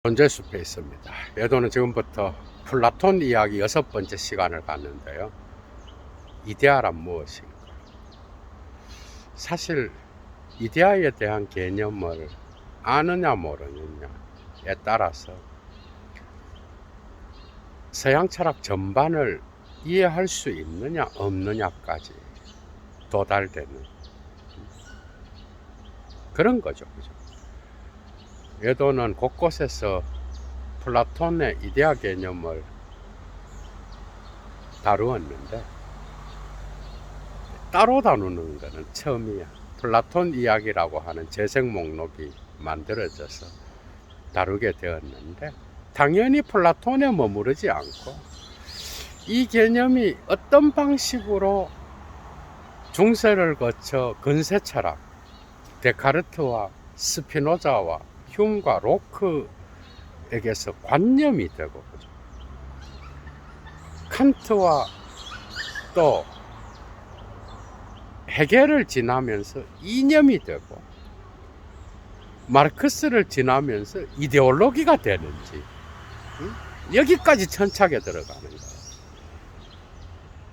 존재숲에 있습니다. 여도는 지금부터 플라톤 이야기 6번째 시간을 갖는데요. 이데아란 무엇인가? 사실 이데아에 대한 개념을 아느냐 모르느냐에 따라서 서양 철학 전반을 이해할 수 있느냐 없느냐까지 도달되는 그런 거죠. 그죠? 여도는 곳곳에서 플라톤의 이데아 개념을 다루었는데 따로 다루는 것은 처음이야. 플라톤 이야기라고 하는 재생 목록이 만들어져서 다루게 되었는데 당연히 플라톤에 머무르지 않고 이 개념이 어떤 방식으로 중세를 거쳐 근세 철학, 데카르트와 스피노자와 흉과 로크에게서 관념이 되고, 칸트와 또 헤겔을 지나면서 이념이 되고, 마르크스를 지나면서 이데올로기가 되는지, 여기까지 천착에 들어가는 거예요.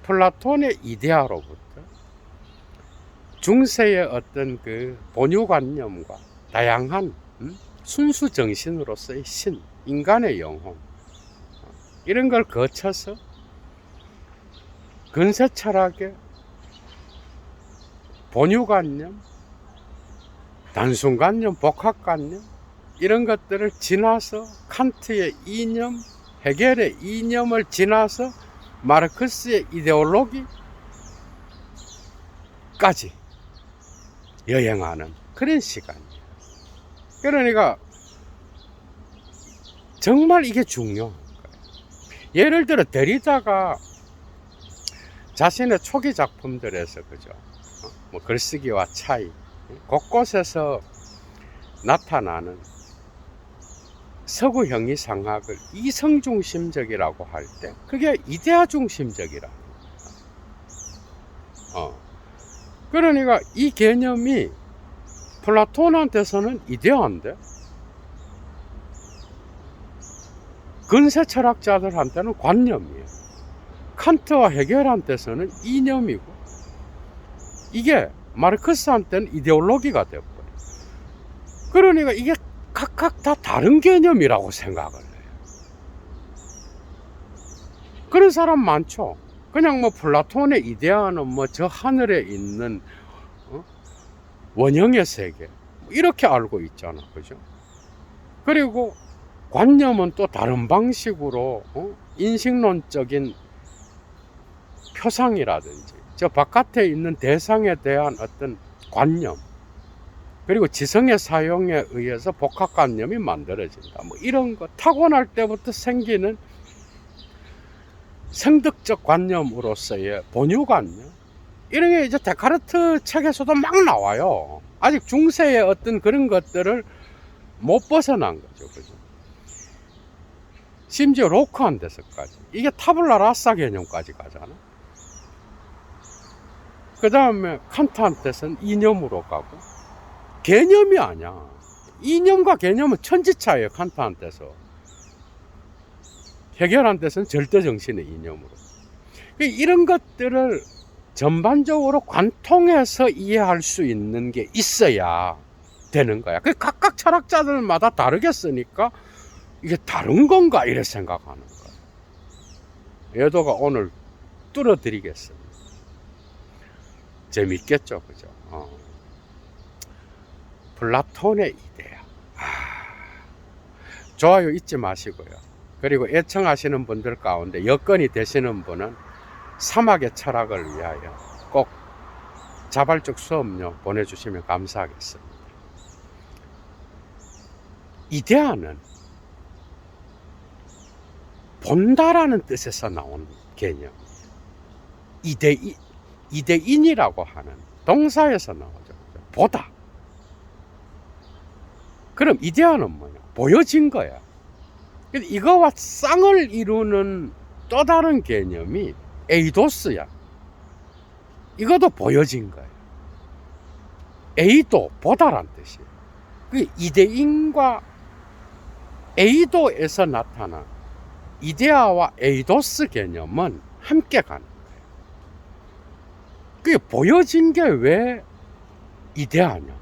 플라톤의 이데아로부터 중세의 어떤 그 본유관념과 다양한 순수 정신으로서의 신, 인간의 영혼, 이런 걸 거쳐서 근세 철학의 본유관념, 단순관념, 복합관념, 이런 것들을 지나서 칸트의 이념, 헤겔의 이념을 지나서 마르크스의 이데올로기까지 여행하는 그런 시간이에요. 그러니까 정말 이게 중요한 거예요. 예를 들어 데리다가 자신의 초기 작품들에서 그죠, 뭐 글쓰기와 차이, 곳곳에서 나타나는 서구 형이상학을 이성 중심적이라고 할 때 그게 이데아 중심적이라. 그러니까 이 개념이 플라톤한테서는 이데아인데 근세 철학자들한테는 관념이에요. 칸트와 헤겔한테서는 이념이고, 이게 마르크스한테는 이데올로기가 되어버려요. 그러니까 이게 각각 다 다른 개념이라고 생각을 해요. 그런 사람 많죠. 그냥 뭐 플라톤의 이데아는 뭐 저 하늘에 있는 원형의 세계, 이렇게 알고 있잖아. 그죠? 그리고 관념은 또 다른 방식으로 인식론적인 표상이라든지 저 바깥에 있는 대상에 대한 어떤 관념, 그리고 지성의 사용에 의해서 복합관념이 만들어진다. 뭐 이런 거 타고날 때부터 생기는 성득적 관념으로서의 본유관념, 이런 게 이제 데카르트 책에서도 막 나와요. 아직 중세의 어떤 그런 것들을 못 벗어난 거죠. 그죠? 심지어 로크한테서까지. 이게 타블라 라사 개념까지 가잖아. 그 다음에 칸트한테서는 이념으로 가고, 개념이 아니야. 이념과 개념은 천지차예요. 칸트한테서. 헤겔한테서는 절대정신의 이념으로. 이런 것들을 전반적으로 관통해서 이해할 수 있는 게 있어야 되는 거야. 각각 철학자들마다 다르겠으니까 이게 다른 건가 이래 생각하는 거야. 여도가 오늘 뚫어드리겠습니다. 재밌겠죠, 그죠? 플라톤의 이데아. 좋아요 잊지 마시고요. 그리고 애청하시는 분들 가운데 여건이 되시는 분은 사막의 철학을 위하여 꼭 자발적 수업료 보내주시면 감사하겠습니다. 이데아는 본다라는 뜻에서 나온 개념, 이데인이라고 하는 동사에서 나오죠. 보다. 그럼 이데아는 뭐냐? 보여진 거야. 이거와 쌍을 이루는 또 다른 개념이 에이도스야. 이것도 보여진 거예요. 에이도, 보다란 뜻이에요. 그 이데인과 에이도에서 나타난 이데아와 에이도스 개념은 함께 가는 거예요. 그게 보여진 게 왜 이데아냐?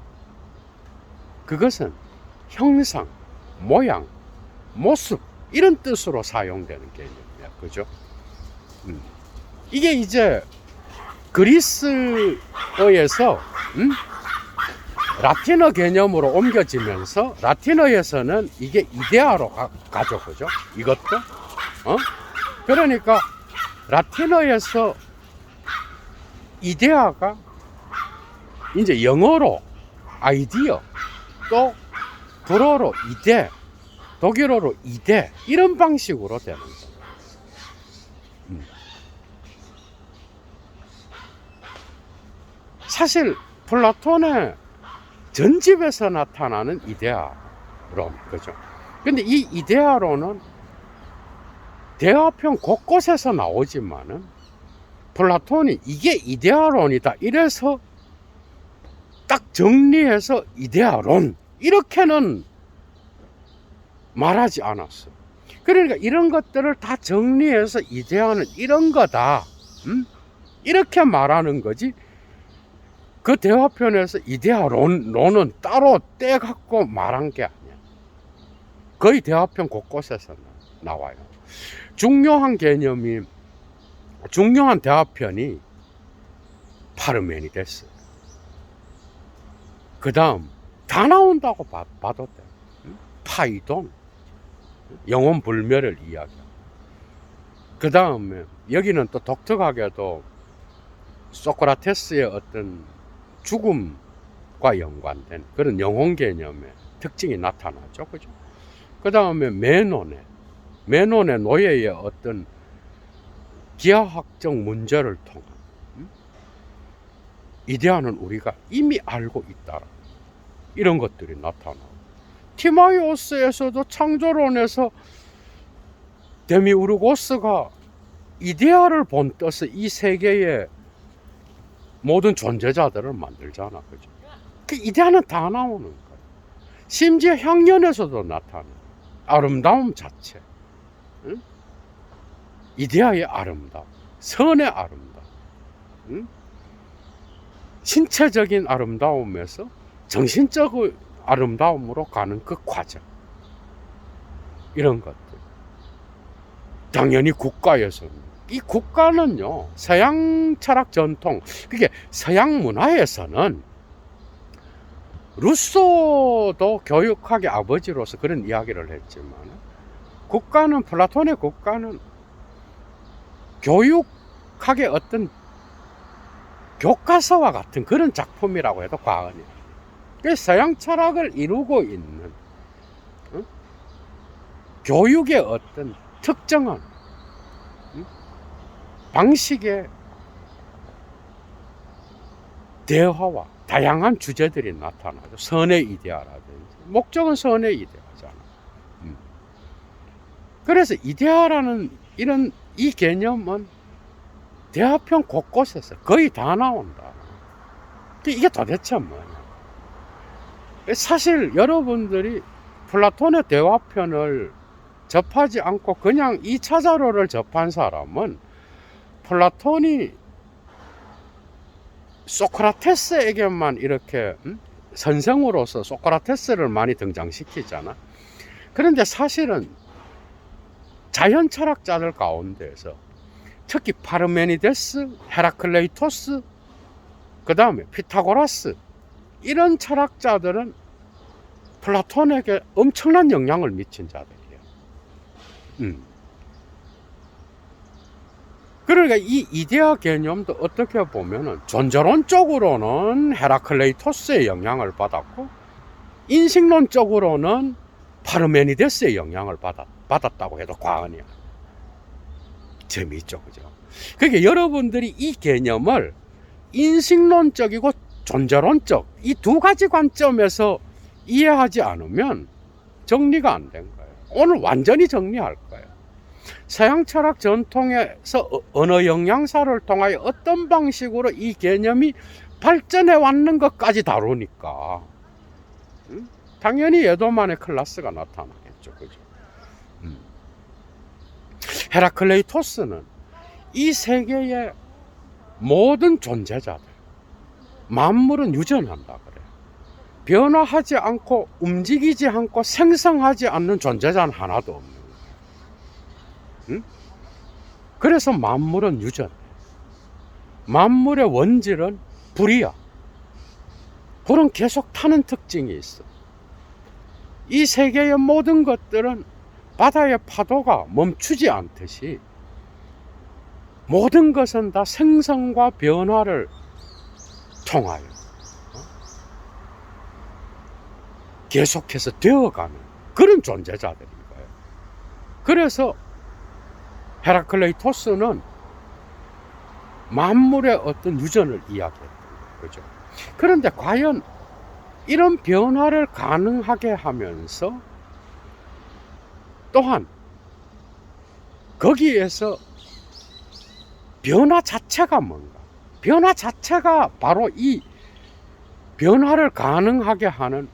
그것은 형상, 모양, 모습 이런 뜻으로 사용되는 개념이야. 그죠? 이게 이제 그리스어에서 라틴어 개념으로 옮겨지면서 라틴어에서는 이게 이데아로 가죠. 그죠? 이것도 그러니까 라틴어에서 이데아가 이제 영어로 아이디어, 또 불어로 이데, 독일어로 이데 이런 방식으로 되는 거예요. 사실 플라톤의 전집에서 나타나는 이데아론, 그죠? 근데 이 이데아론은 대화편 곳곳에서 나오지만은 플라톤이 이게 이데아론이다 이래서 딱 정리해서 이데아론 이렇게는 말하지 않았어. 그러니까 이런 것들을 다 정리해서 이데아는 이런 거다, 이렇게 말하는 거지. 그 대화편에서 이데아론은 따로 떼갖고 말한 게 아니야. 거의 대화편 곳곳에서 나와요. 중요한 개념이, 중요한 대화편이 파르메니데스. 그 다음 다 나온다고 봐도 돼. 파이돈, 영혼 불멸을 이야기하고, 그 다음에 여기는 또 독특하게도 소크라테스의 어떤 죽음과 연관된 그런 영혼 개념의 특징이 나타나죠. 그죠? 그 다음에 메논의 노예의 어떤 기하학적 문제를 통한 이데아는 우리가 이미 알고 있다. 이런 것들이 나타나고, 티마이오스에서도 창조론에서 데미우르고스가 이데아를 본떠서 이 세계의 모든 존재자들을 만들잖아. 그죠? 그 이데아는 다 나오는 거야. 심지어 향연에서도 나타나. 아름다움 자체. 응? 이데아의 아름다움, 선의 아름다움, 신체적인 아름다움에서 정신적인 아름다움으로 가는 그 과정, 이런 것들. 당연히 국가에서는, 이 국가는요, 서양 철학 전통, 그게 서양 문화에서는 루소도 교육학의 아버지로서 그런 이야기를 했지만, 국가는, 플라톤의 국가는 교육학의 어떤 교과서와 같은 그런 작품이라고 해도 과언이 아니에요. 서양 철학을 이루고 있는 교육의 어떤 특정한 방식의 대화와 다양한 주제들이 나타나죠. 선의 이데아라든지. 목적은 선의 이데아잖아. 그래서 이데아라는 이 개념은 대화편 곳곳에서 거의 다 나온다. 이게 도대체 뭐냐? 사실 여러분들이 플라톤의 대화편을 접하지 않고 그냥 2차 자료를 접한 사람은 플라톤이 소크라테스에게만 이렇게 선생으로서 소크라테스를 많이 등장시키잖아. 그런데 사실은 자연 철학자들 가운데서 특히 파르메니데스, 헤라클레이토스, 그 다음에 피타고라스, 이런 철학자들은 플라톤에게 엄청난 영향을 미친 자들이에요. 그러니까 이 이데아 개념도 어떻게 보면은 존재론적으로는 헤라클레이토스의 영향을 받았고, 인식론적으로는 파르메니데스의 영향을 받았다고 해도 과언이야. 재미있죠, 그죠? 그러니까 여러분들이 이 개념을 인식론적이고 존재론적, 이 두 가지 관점에서 이해하지 않으면 정리가 안 된 거예요. 오늘 완전히 정리할 거예요. 서양 철학 전통에서 언어 영양사를 통하여 어떤 방식으로 이 개념이 발전해 왔는 것까지 다루니까 당연히 예도만의 클래스가 나타나겠죠. 그죠? 헤라클레이토스는 이 세계의 모든 존재자들, 만물은 유전한다 그래. 변화하지 않고 움직이지 않고 생성하지 않는 존재자는 하나도 없는 거야. 응? 그래서 만물은 유전. 만물의 원질은 불이야. 불은 계속 타는 특징이 있어. 이 세계의 모든 것들은 바다의 파도가 멈추지 않듯이 모든 것은 다 생성과 변화를 통하여 계속해서 되어가는 그런 존재자들인 거예요. 그래서 헤라클레이토스는 만물의 어떤 유전을 이야기했던 거예요. 그죠? 그런데 과연 이런 변화를 가능하게 하면서 또한 거기에서 변화 자체가 뭔가? 변화 자체가 바로 이 변화를 가능하게 하는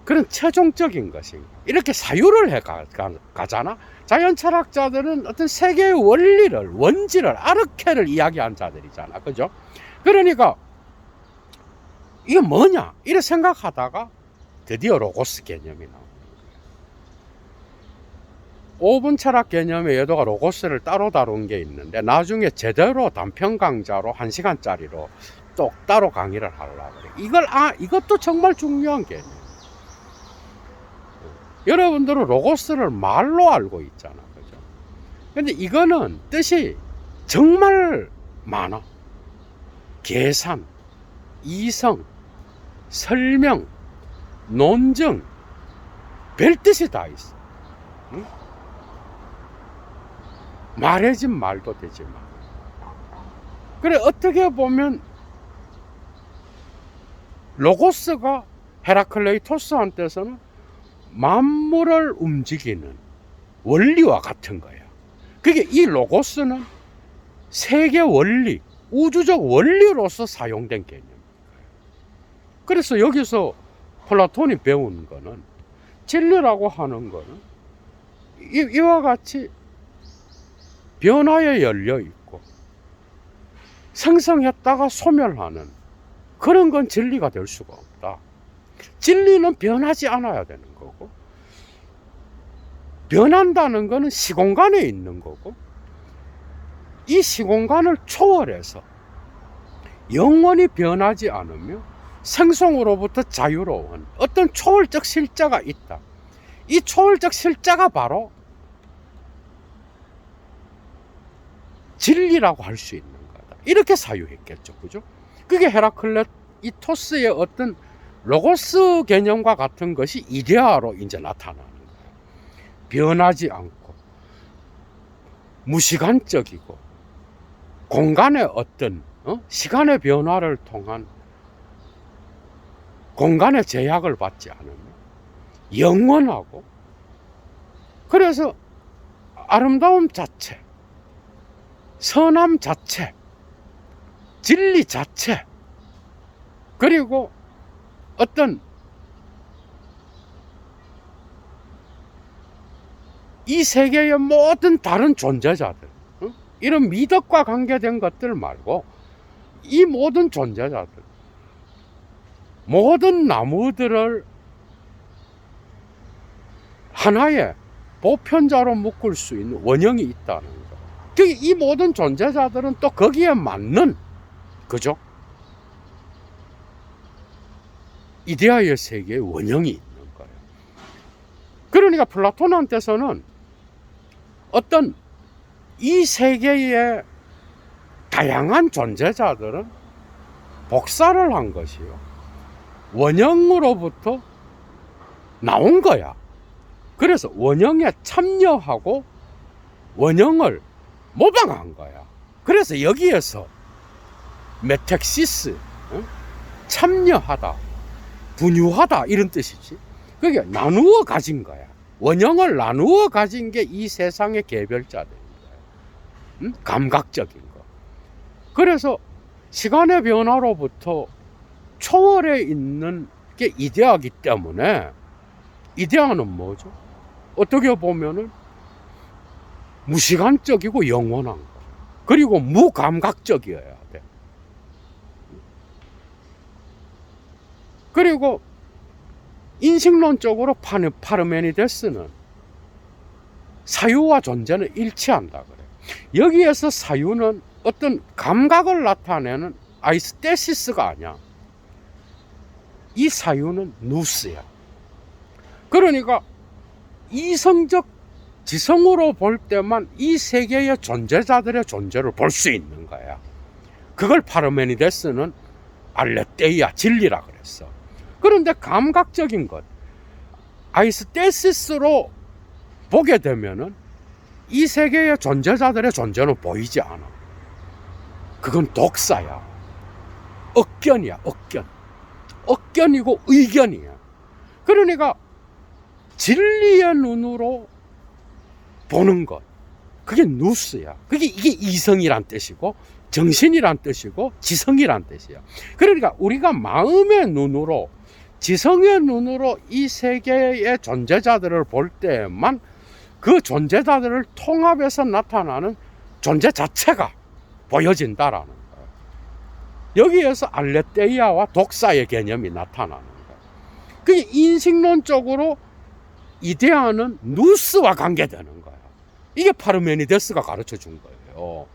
그런 최종적인 것인가? 이렇게 사유를 해 가잖아? 자연 철학자들은 어떤 세계의 원리를, 원질을, 아르케를 이야기한 자들이잖아. 그죠? 그러니까 이게 뭐냐? 이렇게 생각하다가 드디어 로고스 개념이 나옵니다. 5분 철학 개념의 예도가 로고스를 따로 다룬 게 있는데 나중에 제대로 단편 강좌로 1시간짜리로 또 따로 강의를 하려고 그래. 이것도 정말 중요한 개념. 여러분들은 로고스를 말로 알고 있잖아. 그죠? 근데 이거는 뜻이 정말 많아. 계산, 이성, 설명, 논증, 별 뜻이 다 있어. 응? 말해진 말도 되지만. 그래, 어떻게 보면 로고스가 헤라클레이토스한테서는 만물을 움직이는 원리와 같은 거야. 그게 이 로고스는 세계 원리, 우주적 원리로서 사용된 개념입니다. 그래서 여기서 플라톤이 배운 거는 진리라고 하는 거는 이와 같이 변화에 열려 있고 생성했다가 소멸하는 그런 건 진리가 될 수가 없다. 진리는 변하지 않아야 되는 거고, 변한다는 거는 시공간에 있는 거고, 이 시공간을 초월해서 영원히 변하지 않으며 생성으로부터 자유로운 어떤 초월적 실자가 있다. 이 초월적 실자가 바로 진리라고 할 수 있는 거다. 이렇게 사유했겠죠. 그죠? 그게 헤라클레이토스의 어떤 로고스 개념과 같은 것이 이데아로 이제 나타나는 거예요. 변하지 않고 무시간적이고 공간의 어떤 시간의 변화를 통한 공간의 제약을 받지 않으며 영원하고, 그래서 아름다움 자체, 선함 자체, 진리 자체, 그리고 어떤 이 세계의 모든 다른 존재자들, 이런 미덕과 관계된 것들 말고 이 모든 존재자들, 모든 나무들을 하나의 보편자로 묶을 수 있는 원형이 있다는 거. 이 모든 존재자들은 또 거기에 맞는, 그죠? 이데아의 세계의 원형이 있는 거예요. 그러니까 플라톤한테서는 어떤 이 세계의 다양한 존재자들은 복사를 한 것이요, 원형으로부터 나온 거야. 그래서 원형에 참여하고 원형을 모방한 거야. 그래서 여기에서 메텍시스, 참여하다, 분유하다, 이런 뜻이지. 그게 나누어 가진 거야. 원형을 나누어 가진 게 이 세상의 개별자들인 거야. 감각적인 거. 그래서 시간의 변화로부터 초월해 있는 게 이데아이기 때문에, 이데아는 뭐죠? 어떻게 보면은 무시간적이고 영원한 거. 그리고 무감각적이어야 돼. 그리고 인식론적으로 파르메니데스는 사유와 존재는 일치한다 그래. 여기에서 사유는 어떤 감각을 나타내는 아이스테시스가 아니야. 이 사유는 누스야. 그러니까 이성적 지성으로 볼 때만 이 세계의 존재자들의 존재를 볼 수 있는 거야. 그걸 파르메니데스는 알레테이아, 진리라 그랬어. 그런데 감각적인 것, 아이스테시스로 보게 되면은 이 세계의 존재자들의 존재는 보이지 않아. 그건 독사야. 억견이야, 억견. 억견이고 의견이야. 그러니까 진리의 눈으로 보는 것, 그게 누스야. 이게 이성이란 뜻이고 정신이란 뜻이고 지성이란 뜻이야. 그러니까 우리가 마음의 눈으로, 지성의 눈으로 이 세계의 존재자들을 볼 때만 그 존재자들을 통합해서 나타나는 존재 자체가 보여진다라는 거예요. 여기에서 알레테이아와 독사의 개념이 나타나는 거예요. 그게 인식론적으로 이데아는 누스와 관계되는 거야. 이게 파르메니데스가 가르쳐 준 거예요.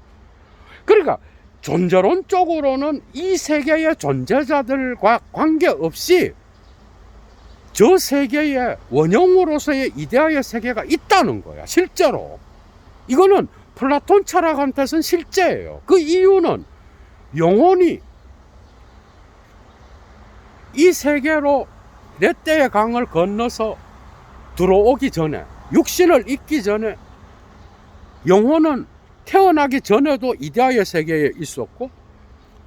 그러니까 존재론적으로는 이 세계의 존재자들과 관계없이 저 세계의 원형으로서의 이데아의 세계가 있다는 거야. 실제로. 이거는 플라톤 철학한테서는 실제예요. 그 이유는 영혼이 이 세계로 렛대의 강을 건너서 들어오기 전에, 육신을 잊기 전에, 영혼은 태어나기 전에도 이데아의 세계에 있었고,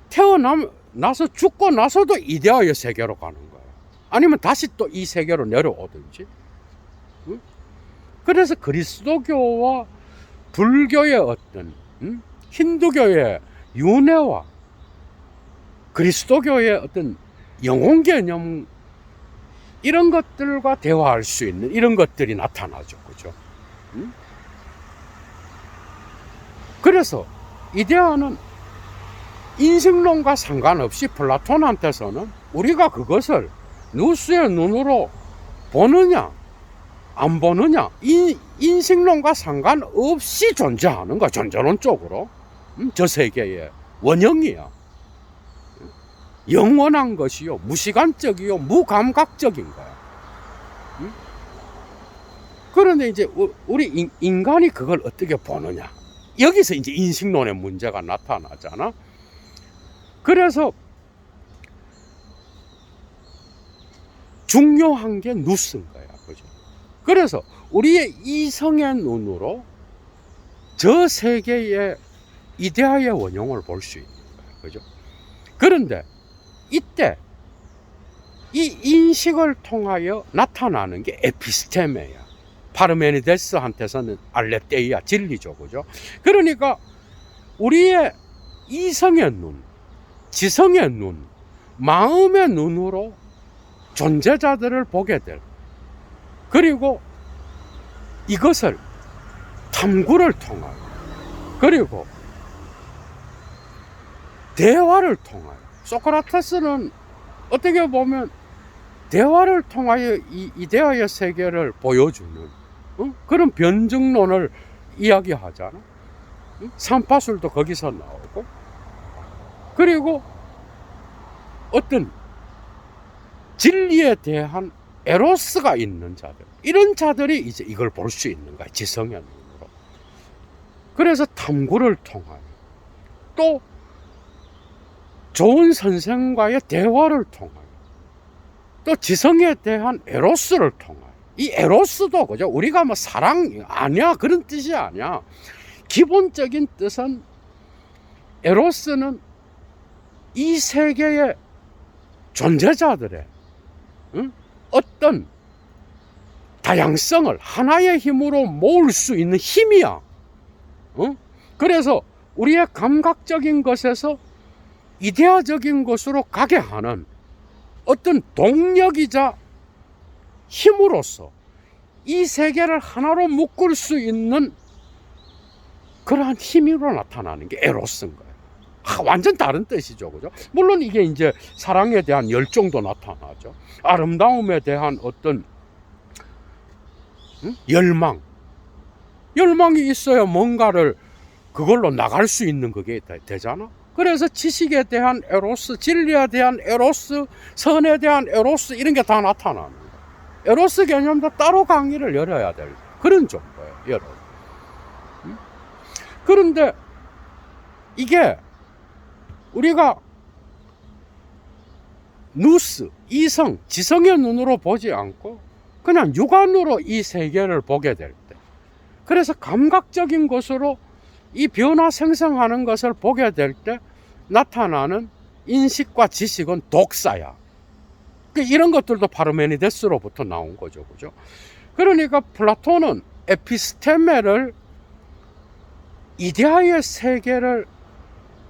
태어나서 죽고 나서도 이데아의 세계로 가는 거예요. 아니면 다시 또 이 세계로 내려오든지. 응? 그래서 그리스도교와 불교의 어떤, 힌두교의 윤회와 그리스도교의 어떤 영혼 개념, 이런 것들과 대화할 수 있는 이런 것들이 나타나죠. 그죠? 그래서 이데아는 인식론과 상관없이 플라톤한테서는 우리가 그것을 누스의 눈으로 보느냐 안 보느냐, 인식론과 상관없이 존재하는 거야. 존재론적으로. 저 세계의 원형이야. 영원한 것이요, 무시간적이요, 무감각적인 거야. 그런데 이제 우리 인간이 그걸 어떻게 보느냐, 여기서 이제 인식론의 문제가 나타나잖아. 그래서 중요한 게 누스인 거야. 그죠? 그래서 우리의 이성의 눈으로 저 세계의 이데아의 원형을 볼 수 있는 거야. 그죠? 그런데 이때 이 인식을 통하여 나타나는 게 에피스테메야. 파르메니데스한테서는 알레테이아, 진리죠. 그죠? 그러니까 우리의 이성의 눈, 지성의 눈, 마음의 눈으로 존재자들을 보게 될, 그리고 이것을 탐구를 통하여, 그리고 대화를 통하여, 소크라테스는 어떻게 보면 대화를 통하여 이 이데아의 세계를 보여주는 그런 변증론을 이야기하잖아. 삼파술도 거기서 나오고, 그리고 어떤 진리에 대한 에로스가 있는 자들, 이런 자들이 이제 이걸 볼 수 있는 거야. 지성의 눈으로. 그래서 탐구를 통하여, 또 좋은 선생과의 대화를 통하여, 또 지성에 대한 에로스를 통하여. 이 에로스도, 그죠? 우리가 뭐 사랑 아니야, 그런 뜻이 아니야. 기본적인 뜻은, 에로스는 이 세계의 존재자들의 어떤 다양성을 하나의 힘으로 모을 수 있는 힘이야. 그래서 우리의 감각적인 것에서 이데아적인 것으로 가게 하는 어떤 동력이자 힘으로서 이 세계를 하나로 묶을 수 있는 그러한 힘으로 나타나는 게 에로스인 거예요. 완전 다른 뜻이죠. 그죠? 물론 이게 이제 사랑에 대한 열정도 나타나죠. 아름다움에 대한 어떤 열망이 있어야 뭔가를 그걸로 나갈 수 있는 그게 되잖아. 그래서 지식에 대한 에로스, 진리에 대한 에로스, 선에 대한 에로스 이런 게 다 나타나는 거예요. 에로스 개념도 따로 강의를 열어야 될 그런 정도예요. 여러분. 그런데 이게 우리가 누스, 이성, 지성의 눈으로 보지 않고 그냥 육안으로 이 세계를 보게 될 때, 그래서 감각적인 것으로 이 변화 생성하는 것을 보게 될 때 나타나는 인식과 지식은 독사야. 이런 것들도 파르메니데스로부터 나온 거죠. 그죠? 그러니까 플라톤은 에피스테메를, 이데아의 세계를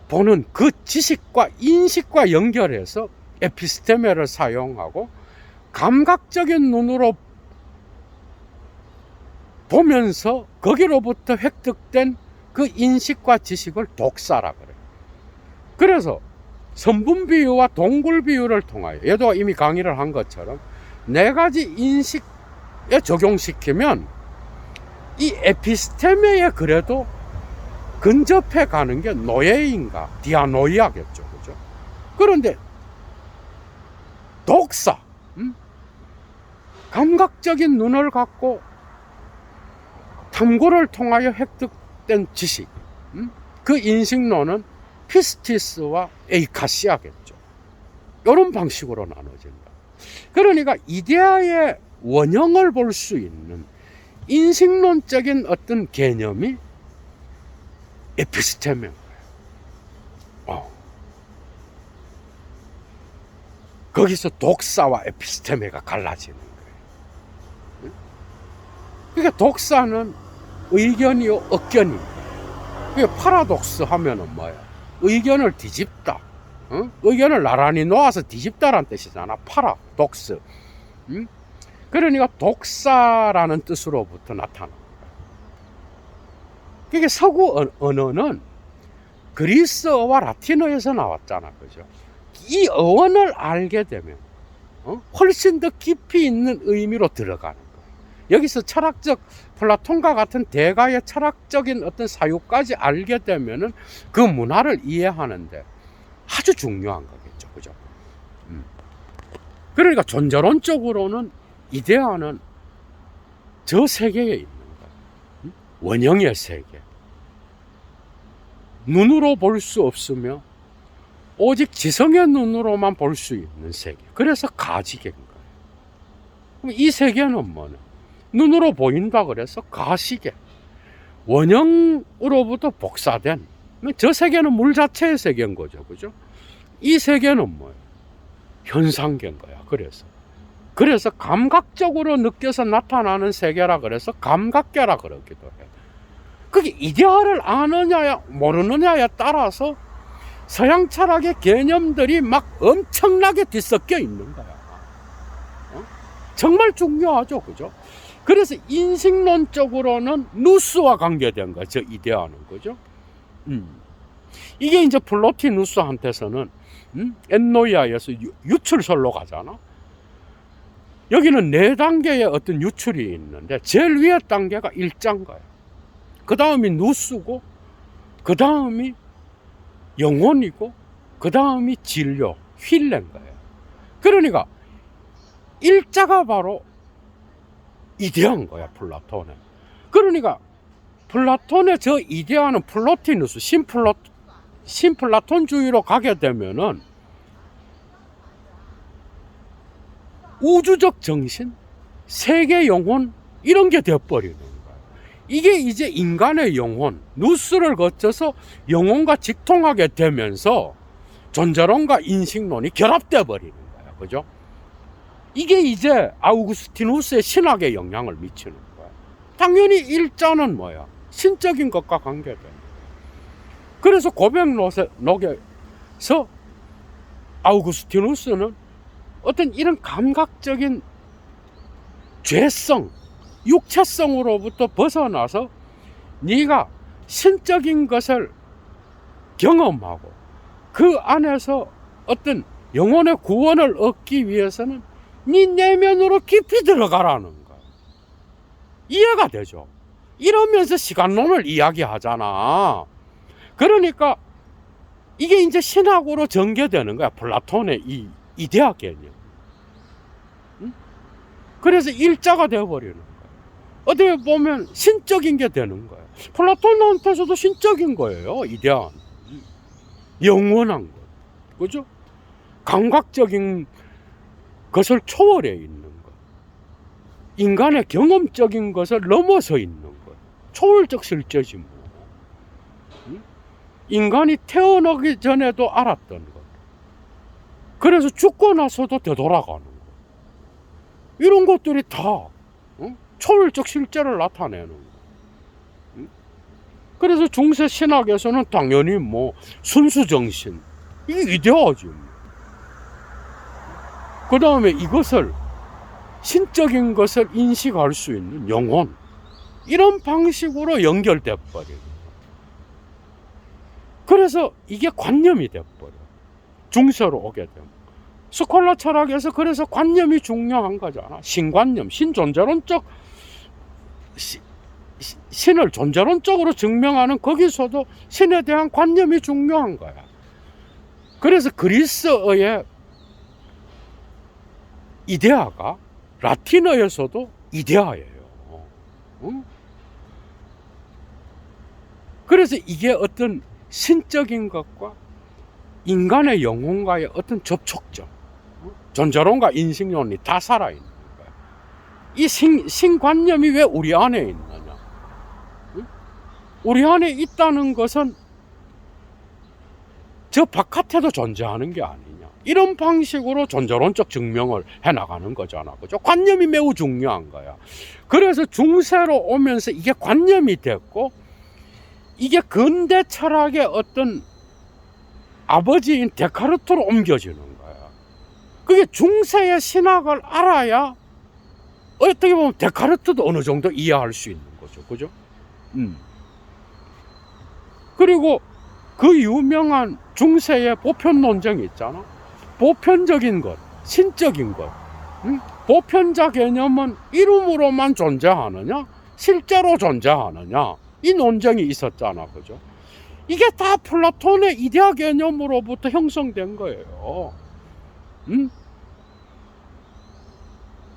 보는 그 지식과 인식과 연결해서 에피스테메를 사용하고 감각적인 눈으로 보면서 거기로부터 획득된 그 인식과 지식을 독사라 그래요. 그래서 선분 비유와 동굴 비유를 통하여, 얘도 이미 강의를 한 것처럼 네 가지 인식에 적용시키면 이 에피스테메에 그래도 근접해 가는 게 노예인가, 디아노이아겠죠. 그죠? 그런데 독사, 감각적인 눈을 갖고 탐구를 통하여 획득된 지식, 그 인식론은 피스티스와 에이카시아겠죠. 이런 방식으로 나눠진다. 그러니까 이데아의 원형을 볼 수 있는 인식론적인 어떤 개념이 에피스테메인 거예요. 거기서 독사와 에피스테메가 갈라지는 거예요. 그러니까 독사는 의견이요, 억견이요. 그러니까 파라독스 하면은 뭐야? 의견을 뒤집다. 의견을 나란히 놓아서 뒤집다라는 뜻이잖아. 파라독스. 그러니까 독사라는 뜻으로부터 나타나. 그게 서구 언어는 그리스어와 라틴어에서 나왔잖아. 그죠? 이 어원을 알게 되면 훨씬 더 깊이 있는 의미로 들어가는 거예요. 여기서 철학적, 플라톤과 같은 대가의 철학적인 어떤 사유까지 알게 되면은 그 문화를 이해하는데 아주 중요한 거겠죠. 그죠? 그러니까 존재론적으로는 이데아는 저 세계에 있는 거예요. 원형의 세계. 눈으로 볼 수 없으며 오직 지성의 눈으로만 볼 수 있는 세계. 그래서 가지계인 거예요. 그럼 이 세계는 뭐냐? 눈으로 보인다 그래서 가시계. 원형으로부터 복사된, 저 세계는 물 자체의 세계인 거죠. 그죠? 이 세계는 뭐예요? 현상계인 거야. 그래서 감각적으로 느껴서 나타나는 세계라 그래서 감각계라 그러기도 해. 그게 이데아를 아느냐 모르느냐에 따라서 서양 철학의 개념들이 막 엄청나게 뒤섞여 있는 거야. 정말 중요하죠. 그죠? 그래서 인식론적으로는 누스와 관계된 거죠. 이데아는. 그죠? 이게 이제 플로티누스한테서는 엔노이아에서 유출설로 가잖아. 여기는 네 단계의 어떤 유출이 있는데 제일 위에 단계가 일자인 거야. 그 다음이 누스고, 그 다음이 영혼이고, 그 다음이 진료, 휠레인 거예요. 그러니까 일자가 바로 이데아인 거야, 플라톤은. 그러니까 플라톤의 저 이데아는 플로티누스, 신플라톤주의로 가게 되면은 우주적 정신, 세계 영혼 이런 게 되어버리는 거야. 이게 이제 인간의 영혼, 누스를 거쳐서 영혼과 직통하게 되면서 존재론과 인식론이 결합되어 버리는 거야. 그죠? 이게 이제 아우구스티누스의 신학에 영향을 미치는 거야. 당연히 일자는 뭐야? 신적인 것과 관계된 거야. 그래서 고백록에서 아우구스티누스는 어떤 이런 감각적인 죄성, 육체성으로부터 벗어나서 네가 신적인 것을 경험하고 그 안에서 어떤 영혼의 구원을 얻기 위해서는 네 내면으로 깊이 들어가라는 거야. 이해가 되죠? 이러면서 시간론을 이야기하잖아. 그러니까 이게 이제 신학으로 전개되는 거야. 플라톤의 이 이데아 개념. 응? 그래서 일자가 되어버리는 거야. 어떻게 보면 신적인 게 되는 거야. 플라톤한테서도 신적인 거예요. 이데아는. 영원한 것. 그죠? 감각적인 것을 초월해 있는 것. 인간의 경험적인 것을 넘어서 있는 것. 초월적 실제지 뭐. 응? 인간이 태어나기 전에도 알았던 것. 그래서 죽고 나서도 되돌아가는 것. 이런 것들이 다 초월적 실제를 나타내는 거. 그래서 중세 신학에서는 당연히 뭐 순수정신 이게 이데아지. 그 다음에 이것을 신적인 것을 인식할 수 있는 영혼 이런 방식으로 연결돼 버려요. 그래서 이게 관념이 돼 버려. 중세로 오게 되면 스콜라 철학에서 그래서 관념이 중요한 거잖아. 신관념, 신존재론적 신을 존재론적으로 증명하는 거기서도 신에 대한 관념이 중요한 거야. 그래서 그리스어의 이데아가 라틴어에서도 이데아예요. 응? 그래서 이게 어떤 신적인 것과 인간의 영혼과의 어떤 접촉점, 존재론과 인식론이 다 살아있는 거야. 이 신관념이 왜 우리 안에 있느냐? 우리 안에 있다는 것은 저 바깥에도 존재하는 게 아니냐. 이런 방식으로 존재론적 증명을 해나가는 거잖아. 그죠? 관념이 매우 중요한 거야. 그래서 중세로 오면서 이게 관념이 됐고, 이게 근대 철학의 어떤 아버지인 데카르트로 옮겨지는 거야. 그게 중세의 신학을 알아야 어떻게 보면 데카르트도 어느 정도 이해할 수 있는 거죠. 그죠? 그리고 그 유명한 중세의 보편 논쟁이 있잖아. 보편적인 것, 신적인 것. 보편자 개념은 이름으로만 존재하느냐? 실제로 존재하느냐? 이 논쟁이 있었잖아. 그죠? 이게 다 플라톤의 이데아 개념으로부터 형성된 거예요.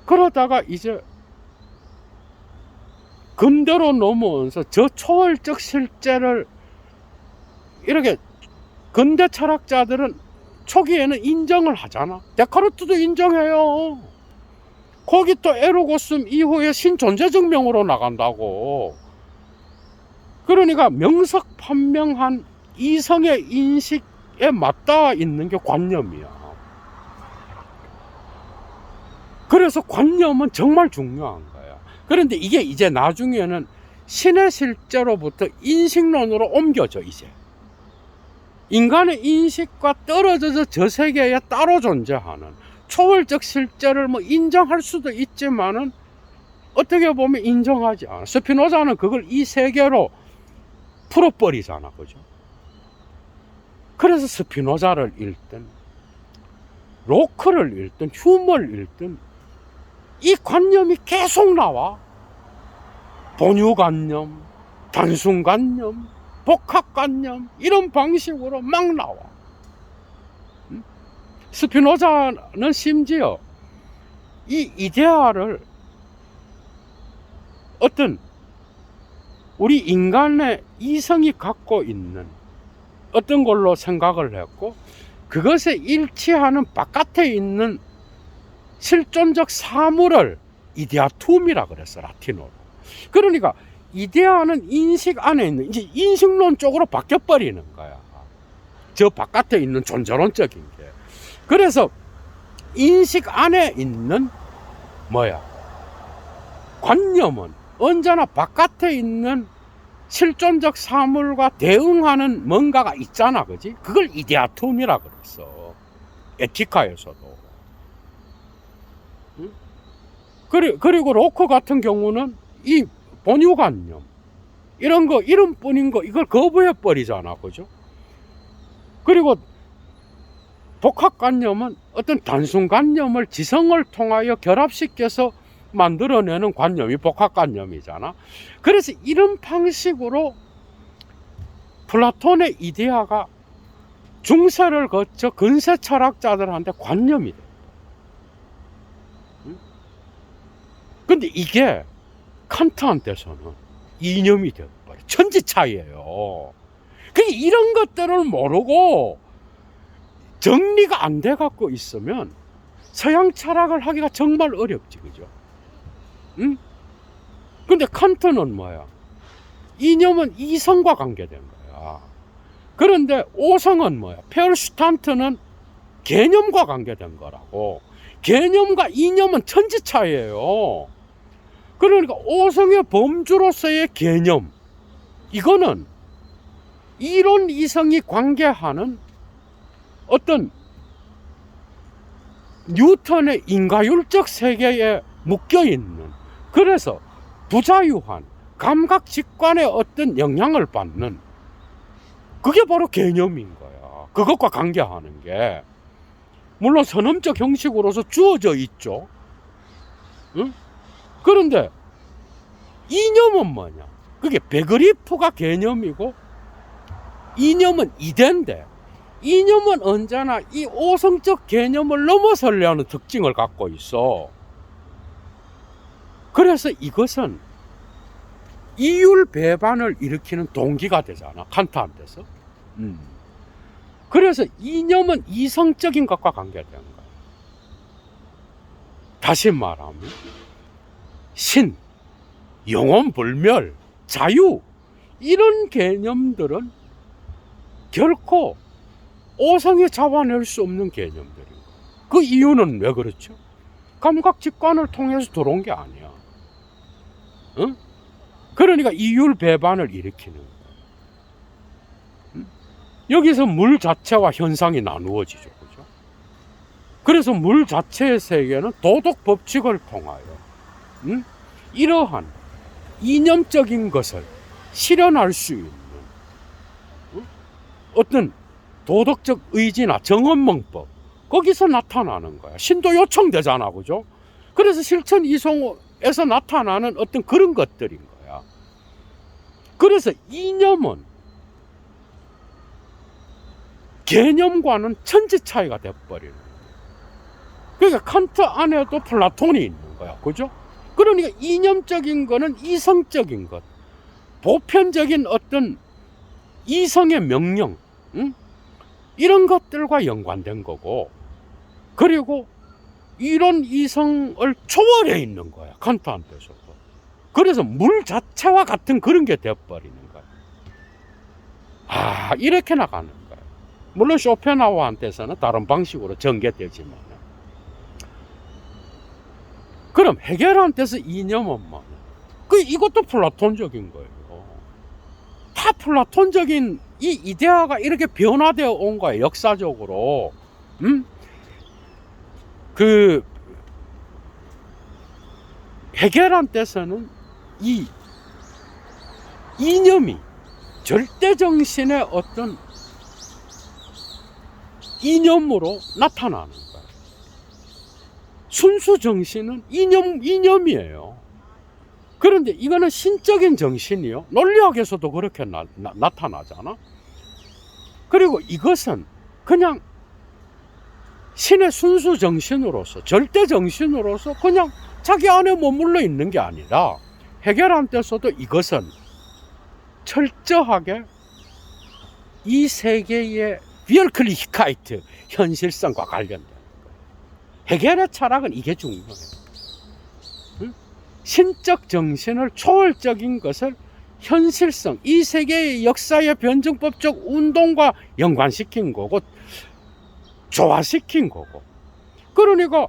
그러다가 이제 근대로 넘어오면서 저 초월적 실제를 이렇게 근대 철학자들은 초기에는 인정을 하잖아. 데카르트도 인정해요. 거기 또 에르고슴 이후에 신존재증명으로 나간다고. 그러니까 명석판명한 이성의 인식에 맞닿아 있는 게 관념이야. 그래서 관념은 정말 중요한 거야. 그런데 이게 이제 나중에는 신의 실제로부터 인식론으로 옮겨져. 이제 인간의 인식과 떨어져서 저 세계에 따로 존재하는 초월적 실제를 뭐 인정할 수도 있지만은 어떻게 보면 인정하지 않아. 스피노자는 그걸 이 세계로 풀어버리잖아. 그죠? 그래서 스피노자를 읽든 로크를 읽든 휴머를 읽든 이 관념이 계속 나와. 본유관념, 단순관념, 복합관념 이런 방식으로 막 나와. 스피노자는 심지어 이 이데아를 어떤 우리 인간의 이성이 갖고 있는 어떤 걸로 생각을 했고, 그것에 일치하는 바깥에 있는 실존적 사물을 이데아툼이라 그랬어, 라틴어로. 그러니까 이데아는 인식 안에 있는, 이제 인식론 쪽으로 바뀌어버리는 거야. 저 바깥에 있는 존재론적인 게. 그래서 인식 안에 있는 관념은 언제나 바깥에 있는 실존적 사물과 대응하는 뭔가가 있잖아. 그지? 그걸 이데아툼이라 그랬어, 에티카에서도. 그리고 로크 같은 경우는 이 본유관념, 이런 거, 이름뿐인 거, 이걸 거부해버리잖아. 그죠? 그리고 복합관념은 어떤 단순관념을 지성을 통하여 결합시켜서 만들어내는 관념이 복합관념이잖아. 그래서 이런 방식으로 플라톤의 이데아가 중세를 거쳐 근세 철학자들한테 관념이 돼. 근데 이게 칸트한테서는 이념이 되어버려. 천지차이예요. 이런 것들을 모르고 정리가 안 돼 갖고 있으면 서양 철학을 하기가 정말 어렵지, 그죠? 응? 근데 칸트는 뭐야? 이념은 이성과 관계된 거야. 그런데 오성은 뭐야? 페르슈탄트는 개념과 관계된 거라고. 개념과 이념은 천지차이예요. 그러니까 오성의 범주로서의 개념, 이거는 이론 이성이 관계하는 어떤 뉴턴의 인과율적 세계에 묶여있는, 그래서 부자유한 감각 직관의 어떤 영향을 받는, 그게 바로 개념인 거야. 그것과 관계하는 게 물론 선험적 형식으로서 주어져 있죠. 응? 그런데 이념은 뭐냐? 그게 베그리프가 개념이고 이념은 이데인데, 이념은 언제나 이 오성적 개념을 넘어서려는 특징을 갖고 있어. 그래서 이것은 이율 배반을 일으키는 동기가 되잖아, 칸트한테서. 그래서 이념은 이성적인 것과 관계된 거야. 다시 말하면 신, 영혼 불멸, 자유, 이런 개념들은 결코 오성이 잡아낼 수 없는 개념들인 거야. 그 이유는 왜 그렇죠? 감각 직관을 통해서 들어온 게 아니야. 응? 그러니까 이율 배반을 일으키는 거야. 응? 여기서 물 자체와 현상이 나누어지죠. 그죠? 그래서 물 자체의 세계는 도덕 법칙을 통하여 이러한 이념적인 것을 실현할 수 있는 어떤 도덕적 의지나 정언명법, 거기서 나타나는 거야. 신도 요청되잖아, 그죠? 그래서 실천 이성에서 나타나는 어떤 그런 것들인 거야. 그래서 이념은 개념과는 천지 차이가 돼버리는 거야. 그러니까 칸트 안에도 플라톤이 있는 거야, 그죠? 그러니까 이념적인 거는 이성적인 것, 보편적인 어떤 이성의 명령, 이런 것들과 연관된 거고, 그리고 이런 이성을 초월해 있는 거야, 칸트한테서도. 그래서 물 자체와 같은 그런 게 되어버리는 거야. 이렇게 나가는 거야. 물론 쇼펜하우어한테서는 다른 방식으로 전개되지만, 그럼 헤겔한테서 이념은 뭐냐? 이것도 플라톤적인 거예요. 다 플라톤적인 이 이데아가 이렇게 변화되어 온 거예요, 역사적으로. 헤겔한테서는 이 이념이 절대정신의 어떤 이념으로 나타나는 거예요. 순수 정신은 이념이에요. 그런데 이거는 신적인 정신이요, 논리학에서도 그렇게 나타나잖아. 그리고 이것은 그냥 신의 순수 정신으로서, 절대 정신으로서 그냥 자기 안에 머물러 있는 게 아니라, 헤겔한테서도 이것은 철저하게 이 세계의 비얼클리히카이트, 현실성과 관련된 거예요. 헤겔의 철학은 이게 중요해요. 신적 정신을, 초월적인 것을 현실성, 이 세계의 역사의 변증법적 운동과 연관시킨 거고, 조화시킨 거고. 그러니까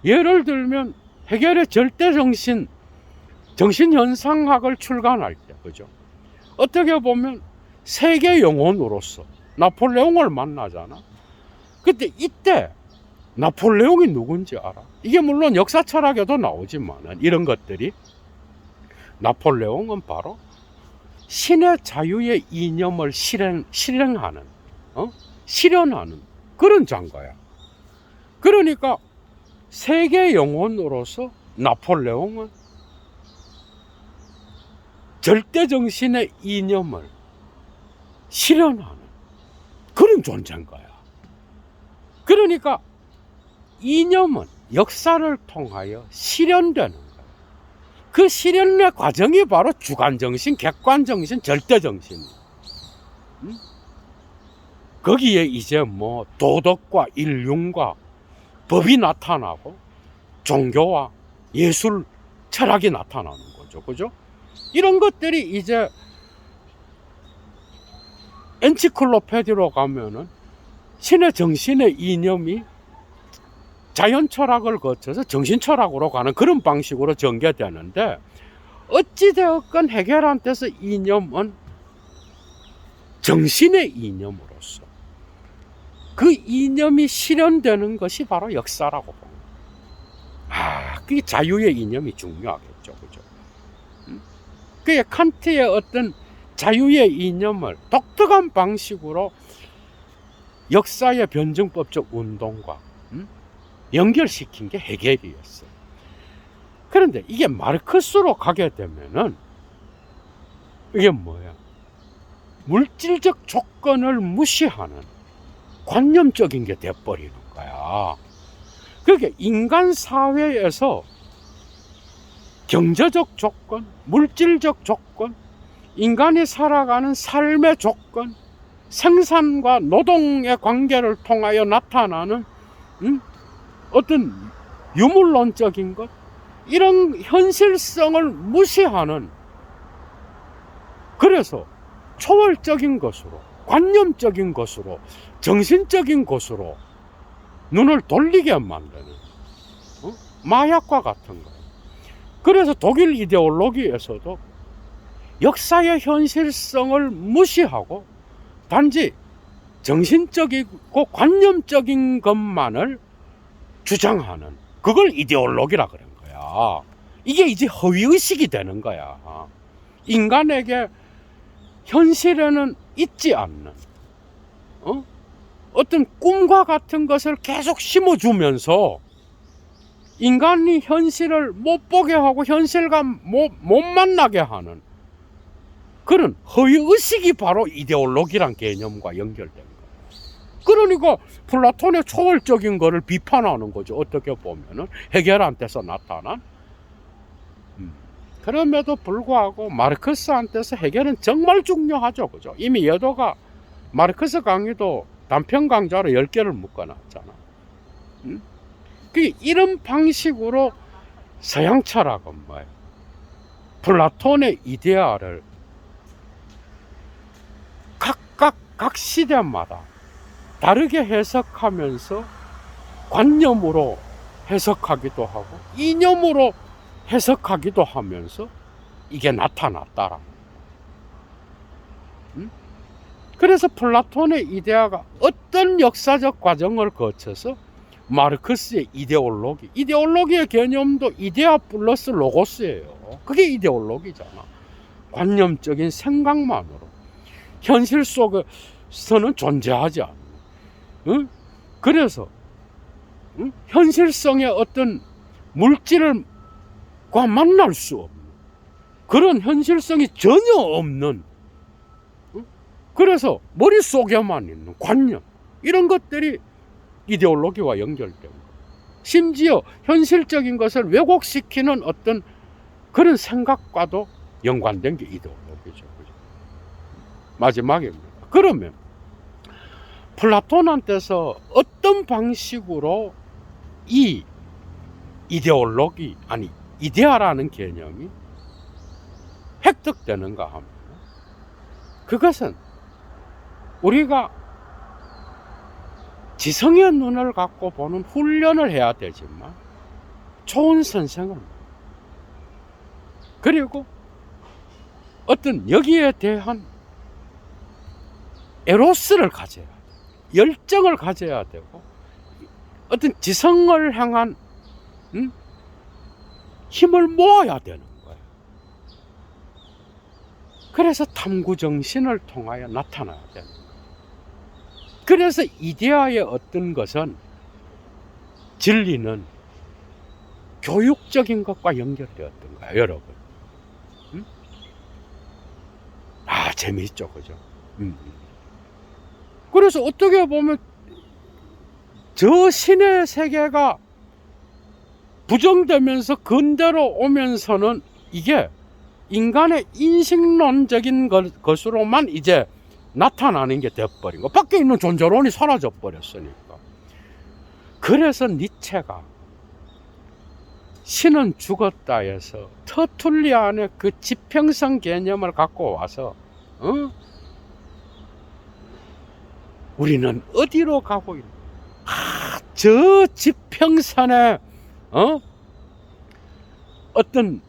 예를 들면 헤겔의 절대정신, 정신현상학을 출간할 때, 그죠? 어떻게 보면 세계 영혼으로서 나폴레옹을 만나잖아. 그때 이때 나폴레옹이 누군지 알아? 이게 물론 역사 철학에도 나오지만 이런 것들이, 나폴레옹은 바로 신의 자유의 이념을 실행하는, 실현하는 그런 장가야. 그러니까 세계 영혼으로서 나폴레옹은 절대정신의 이념을 실현하는 그런 존재인 거야. 그러니까 이념은 역사를 통하여 실현되는 거야. 그 실현의 과정이 바로 주관정신, 객관정신, 절대정신. 거기에 이제 뭐 도덕과 인륜과 법이 나타나고 종교와 예술, 철학이 나타나는 거죠. 그죠? 이런 것들이 이제 엔치클로페디로 가면은 신의 정신의 이념이 자연 철학을 거쳐서 정신 철학으로 가는 그런 방식으로 전개되는데, 어찌되었건 해겔한테서 이념은 정신의 이념으로서 그 이념이 실현되는 것이 바로 역사라고 봅니다. 그게 자유의 이념이 중요하겠죠. 그죠? 그게 칸트의 어떤 자유의 이념을 독특한 방식으로 역사의 변증법적 운동과 연결시킨 게 해겔이었어요. 그런데 이게 마르크스로 가게 되면은 이게 뭐야? 물질적 조건을 무시하는 관념적인 게 돼버리는 거야. 그러니까 인간 사회에서 경제적 조건, 물질적 조건, 인간이 살아가는 삶의 조건, 생산과 노동의 관계를 통하여 나타나는 어떤 유물론적인 것, 이런 현실성을 무시하는, 그래서 초월적인 것으로, 관념적인 것으로, 정신적인 것으로 눈을 돌리게 만드는 마약과 같은 거예요. 그래서 독일 이데올로기에서도 역사의 현실성을 무시하고 단지 정신적이고 관념적인 것만을 주장하는, 그걸 이데올로기라 그런 거야. 이게 이제 허위의식이 되는 거야. 인간에게 현실에는 있지 않는 어떤 꿈과 같은 것을 계속 심어주면서 인간이 현실을 못 보게 하고 현실감 못 만나게 하는 그런 허위의식이 바로 이데올로기란 개념과 연결된 거예요. 그러니까 플라톤의 초월적인 거를 비판하는 거죠. 어떻게 보면은 해겔한테서 나타난. 그럼에도 불구하고 마르크스한테서 해겔은 정말 중요하죠. 그죠? 이미 여도가 마르크스 강의도 단편 강좌로 10개를 묶어놨잖아. 이런 방식으로 서양 철학은 뭐예요? 플라톤의 이데아를 각 시대마다 다르게 해석하면서 관념으로 해석하기도 하고 이념으로 해석하기도 하면서 이게 나타났다라. 그래서 플라톤의 이데아가 어떤 역사적 과정을 거쳐서 마르크스의 이데올로기의 개념도 이데아 플러스 로고스예요. 그게 이데올로기잖아. 관념적인 생각만으로 현실 속에서는 존재하지 않는, 그래서 현실성의 어떤 물질과 만날 수 없는 그런 현실성이 전혀 없는, 그래서 머릿속에만 있는 관념, 이런 것들이 이데올로기와 연결되고 심지어 현실적인 것을 왜곡시키는 어떤 그런 생각과도 연관된 게 이데올로기죠. 마지막입니다. 그러면 플라톤한테서 어떤 방식으로 이 이데올로기, 아니 이데아라는 개념이 획득되는가 하면, 그것은 우리가 지성의 눈을 갖고 보는 훈련을 해야 되지만 좋은 선생을, 그리고 어떤 여기에 대한 에로스를 가져야 돼. 열정을 가져야 되고 어떤 지성을 향한 힘을 모아야 되는 거예요. 그래서 탐구 정신을 통하여 나타나야 됩니다. 그래서 이데아의 어떤 것은, 진리는 교육적인 것과 연결되었던 거예요, 여러분. 재미있죠, 그죠? 그래서 어떻게 보면 저 신의 세계가 부정되면서 근대로 오면서는 이게 인간의 인식론적인 것으로만 이제 나타나는 게 되어버린 거. 밖에 있는 존재론이 사라져 버렸으니까. 그래서 니체가 신은 죽었다에서 터툴리안의 그 지평선 개념을 갖고 와서 우리는 어디로 가고 있는, 저 지평선에 어떤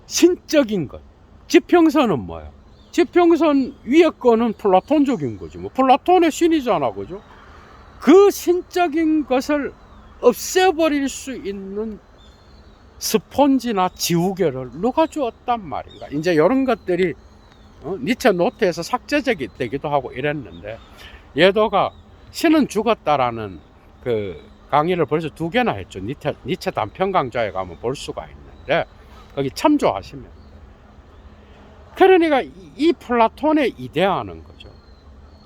신적인 것. 지평선은 뭐야? 지평선 위에 거는 플라톤적인 거지. 뭐 플라톤의 신이잖아, 그죠? 그 신적인 것을 없애버릴 수 있는 스폰지나 지우개를 누가 주었단 말인가. 이제 이런 것들이 니체 노트에서 삭제되기도 하고 이랬는데, 예도가 신은 죽었다라는 그 강의를 벌써 2개나 했죠. 니체 단편 강좌에 가면 볼 수가 있는데, 거기 참조하시면 돼요. 그러니까 이 플라톤의 이데아는 거죠.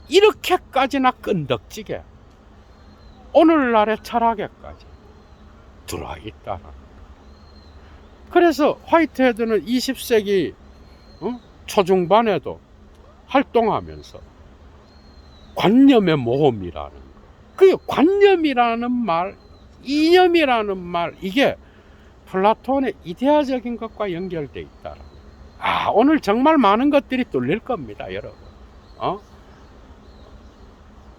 이렇게까지나 끈덕지게 오늘날의 철학에까지 들어와 있다는. 그래서 화이트헤드는 20세기 초중반에도 활동하면서 관념의 모험이라는 거, 그 관념이라는 말, 이념이라는 말, 이게 플라톤의 이데아적인 것과 연결되어 있다는. 오늘 정말 많은 것들이 뚫릴 겁니다, 여러분.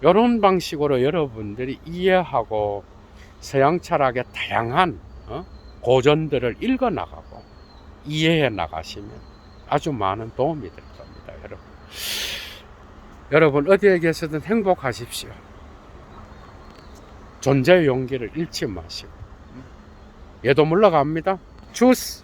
이런 방식으로 여러분들이 이해하고 서양 철학의 다양한 고전들을 읽어 나가고 이해해 나가시면 아주 많은 도움이 될 겁니다, 여러분. 여러분 어디에 계시든 행복하십시오. 존재의 용기를 잃지 마시고. 얘도 물러갑니다. 주스.